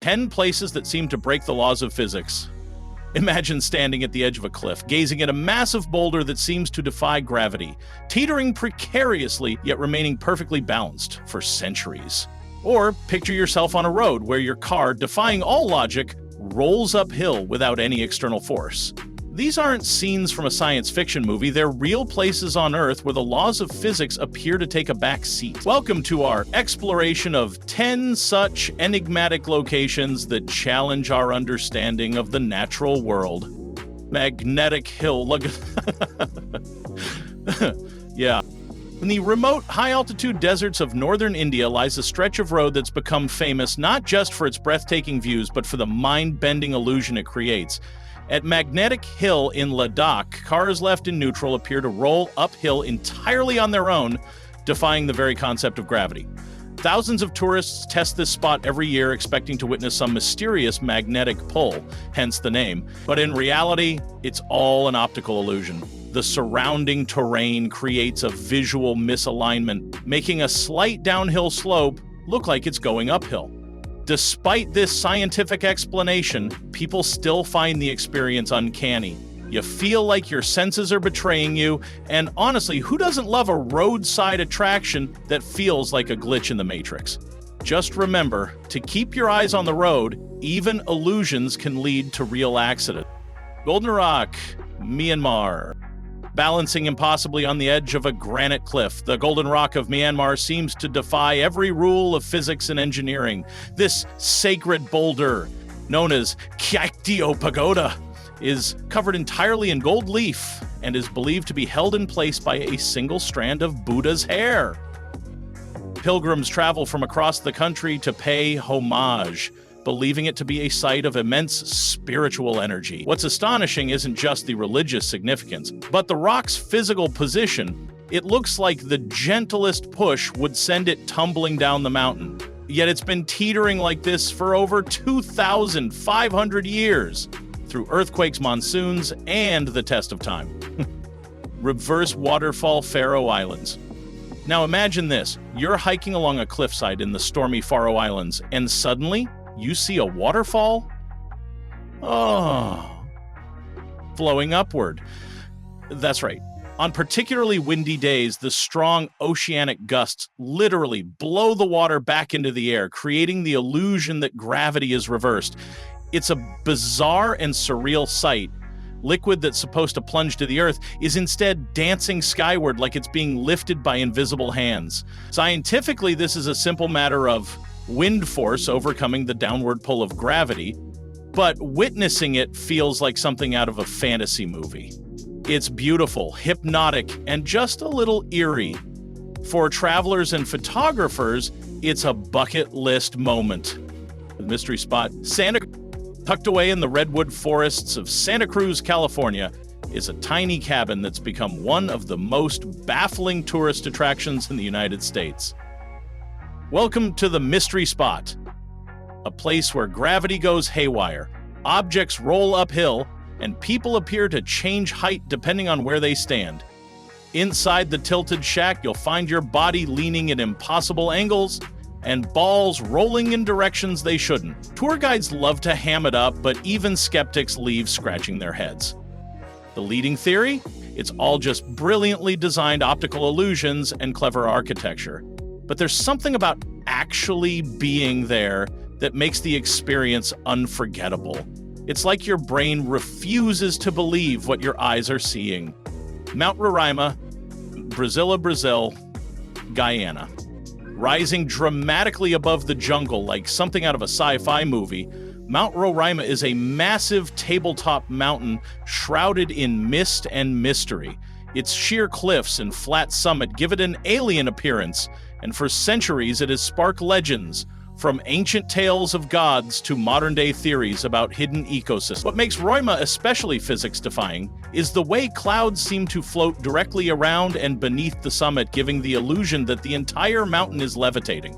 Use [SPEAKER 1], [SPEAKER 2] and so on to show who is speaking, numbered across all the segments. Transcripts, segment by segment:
[SPEAKER 1] 10 places that seem to break the laws of physics. Imagine standing at the edge of a cliff, gazing at a massive boulder that seems to defy gravity, teetering precariously yet remaining perfectly balanced for centuries. Or picture yourself on a road where your car, defying all logic, rolls uphill without any external force. These aren't scenes from a science fiction movie, they're real places on Earth where the laws of physics appear to take a back seat. Welcome to our exploration of 10 such enigmatic locations that challenge our understanding of the natural world. Magnetic Hill. Yeah. In the remote, high-altitude deserts of northern India lies a stretch of road that's become famous not just for its breathtaking views, but for the mind-bending illusion it creates. At Magnetic Hill in Ladakh, cars left in neutral appear to roll uphill entirely on their own, defying the very concept of gravity. Thousands of tourists test this spot every year, expecting to witness some mysterious magnetic pull, hence the name. But in reality, it's all an optical illusion. The surrounding terrain creates a visual misalignment, making a slight downhill slope look like it's going uphill. Despite this scientific explanation, people still find the experience uncanny. You feel like your senses are betraying you, and honestly, who doesn't love a roadside attraction that feels like a glitch in the Matrix? Just remember, to keep your eyes on the road, even illusions can lead to real accidents. Golden Rock, Myanmar. Balancing impossibly on the edge of a granite cliff, the Golden Rock of Myanmar seems to defy every rule of physics and engineering. This sacred boulder, known as Kyaiktiyo Pagoda, is covered entirely in gold leaf and is believed to be held in place by a single strand of Buddha's hair. Pilgrims travel from across the country to pay homage, believing it to be a site of immense spiritual energy. What's astonishing isn't just the religious significance, but the rock's physical position. It looks like the gentlest push would send it tumbling down the mountain. Yet it's been teetering like this for over 2,500 years, through earthquakes, monsoons, and the test of time. Reverse waterfall Faroe Islands. Now imagine this, you're hiking along a cliffside in the stormy Faroe Islands, and suddenly, you see a waterfall? Oh. Flowing upward. That's right. On particularly windy days, the strong oceanic gusts literally blow the water back into the air, creating the illusion that gravity is reversed. It's a bizarre and surreal sight. Liquid that's supposed to plunge to the earth is instead dancing skyward like it's being lifted by invisible hands. Scientifically, this is a simple matter of wind force overcoming the downward pull of gravity, but witnessing it feels like something out of a fantasy movie. It's beautiful, hypnotic, and just a little eerie. For travelers and photographers, it's a bucket list moment. The mystery spot, tucked away in the redwood forests of Santa Cruz, California, is a tiny cabin that's become one of the most baffling tourist attractions in the United States. Welcome to the mystery spot, a place where gravity goes haywire, objects roll uphill, and people appear to change height depending on where they stand. Inside the tilted shack, you'll find your body leaning at impossible angles and balls rolling in directions they shouldn't. Tour guides love to ham it up, but even skeptics leave scratching their heads. The leading theory? It's all just brilliantly designed optical illusions and clever architecture. But there's something about actually being there that makes the experience unforgettable. It's like your brain refuses to believe what your eyes are seeing. Mount Roraima, Brazil, Guyana. Rising dramatically above the jungle like something out of a sci-fi movie, Mount Roraima is a massive tabletop mountain shrouded in mist and mystery. Its sheer cliffs and flat summit give it an alien appearance, and for centuries it has sparked legends, from ancient tales of gods to modern-day theories about hidden ecosystems. What makes Roraima especially physics-defying is the way clouds seem to float directly around and beneath the summit, giving the illusion that the entire mountain is levitating.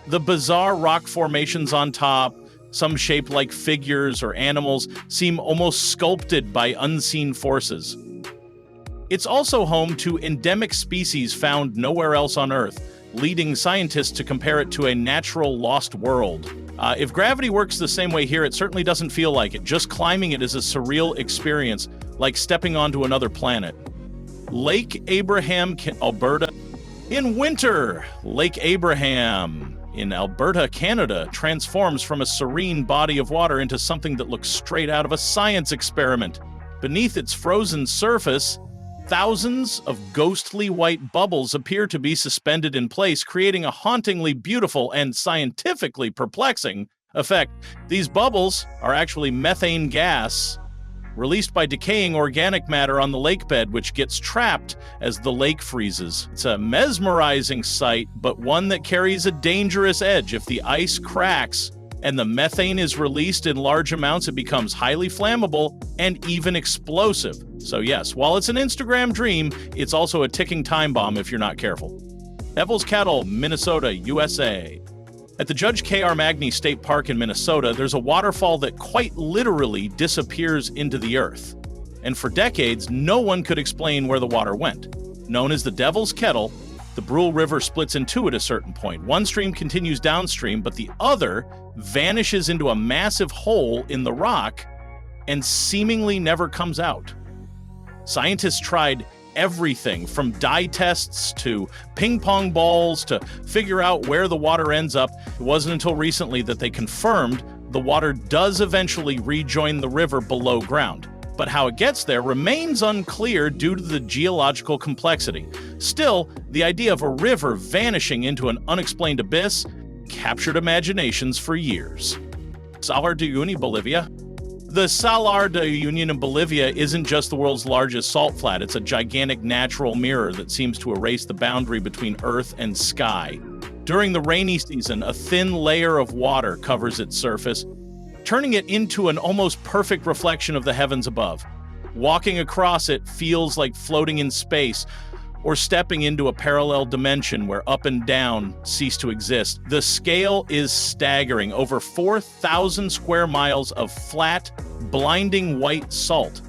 [SPEAKER 1] The bizarre rock formations on top, some shaped like figures or animals, seem almost sculpted by unseen forces. It's also home to endemic species found nowhere else on Earth, leading scientists to compare it to a natural lost world. If gravity works the same way here, it certainly doesn't feel like it. Just climbing it is a surreal experience, like stepping onto another planet. Lake Abraham, Alberta. In winter, Lake Abraham in Alberta, Canada, transforms from a serene body of water into something that looks straight out of a science experiment. Beneath its frozen surface, thousands of ghostly white bubbles appear to be suspended in place, creating a hauntingly beautiful and scientifically perplexing effect. These bubbles are actually methane gas released by decaying organic matter on the lake bed, which gets trapped as the lake freezes. It's a mesmerizing sight, but one that carries a dangerous edge. If the ice cracks and the methane is released in large amounts, it becomes highly flammable and even explosive. So yes, while it's an Instagram dream, it's also a ticking time bomb if you're not careful. Devil's Kettle, Minnesota, USA. At the Judge K.R. Magny State Park in Minnesota, there's a waterfall that quite literally disappears into the earth. And for decades, no one could explain where the water went. Known as the Devil's Kettle, the Brule River splits in two at a certain point. One stream continues downstream, but the other vanishes into a massive hole in the rock and seemingly never comes out. Scientists tried everything from dye tests to ping pong balls to figure out where the water ends up. It wasn't until recently that they confirmed the water does eventually rejoin the river below ground. But how it gets there remains unclear due to the geological complexity. Still, the idea of a river vanishing into an unexplained abyss captured imaginations for years. Salar de Uyuni, Bolivia. The Salar de Uyuni in Bolivia isn't just the world's largest salt flat. It's a gigantic natural mirror that seems to erase the boundary between earth and sky. During the rainy season, a thin layer of water covers its surface, turning it into an almost perfect reflection of the heavens above. Walking across it feels like floating in space or stepping into a parallel dimension where up and down cease to exist. The scale is staggering. Over 4,000 square miles of flat, blinding white salt.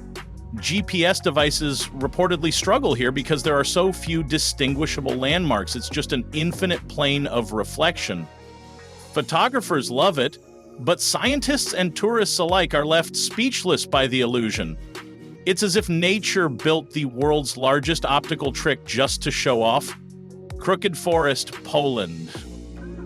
[SPEAKER 1] GPS devices reportedly struggle here because there are so few distinguishable landmarks. It's just an infinite plane of reflection. Photographers love it, but scientists and tourists alike are left speechless by the illusion. It's as if nature built the world's largest optical trick just to show off. Crooked Forest, Poland.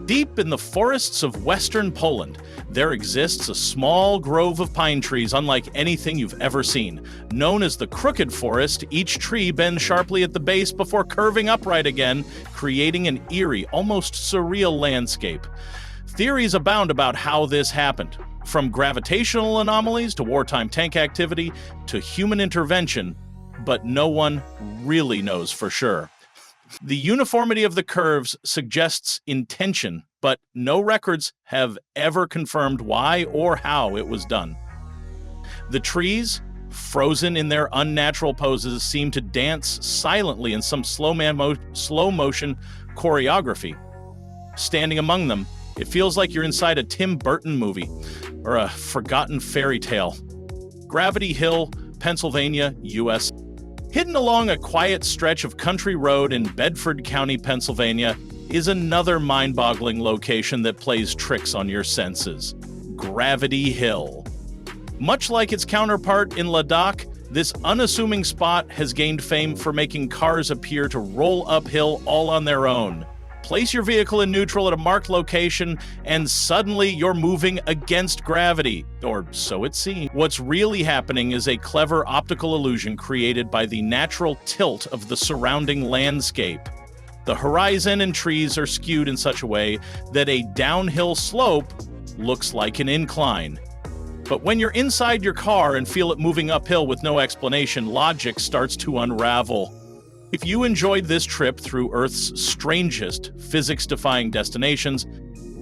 [SPEAKER 1] Deep in the forests of western Poland, there exists a small grove of pine trees unlike anything you've ever seen. Known as the Crooked Forest, each tree bends sharply at the base before curving upright again, creating an eerie, almost surreal landscape. Theories abound about how this happened. From gravitational anomalies to wartime tank activity to human intervention, but no one really knows for sure. The uniformity of the curves suggests intention, but no records have ever confirmed why or how it was done. The trees, frozen in their unnatural poses, seem to dance silently in some slow motion choreography. Standing among them, it feels like you're inside a Tim Burton movie or a forgotten fairy tale. Gravity Hill, Pennsylvania, U.S. Hidden along a quiet stretch of country road in Bedford County, Pennsylvania, is another mind-boggling location that plays tricks on your senses. Gravity Hill. Much like its counterpart in Ladakh, this unassuming spot has gained fame for making cars appear to roll uphill all on their own. Place your vehicle in neutral at a marked location, and suddenly you're moving against gravity, or so it seems. What's really happening is a clever optical illusion created by the natural tilt of the surrounding landscape. The horizon and trees are skewed in such a way that a downhill slope looks like an incline. But when you're inside your car and feel it moving uphill with no explanation, logic starts to unravel. If you enjoyed this trip through Earth's strangest physics-defying destinations,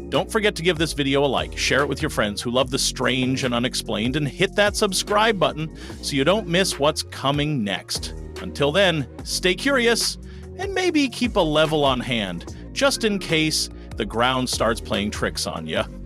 [SPEAKER 1] don't forget to give this video a like, share it with your friends who love the strange and unexplained, and hit that subscribe button so you don't miss what's coming next. Until then, stay curious, and maybe keep a level on hand, just in case the ground starts playing tricks on you.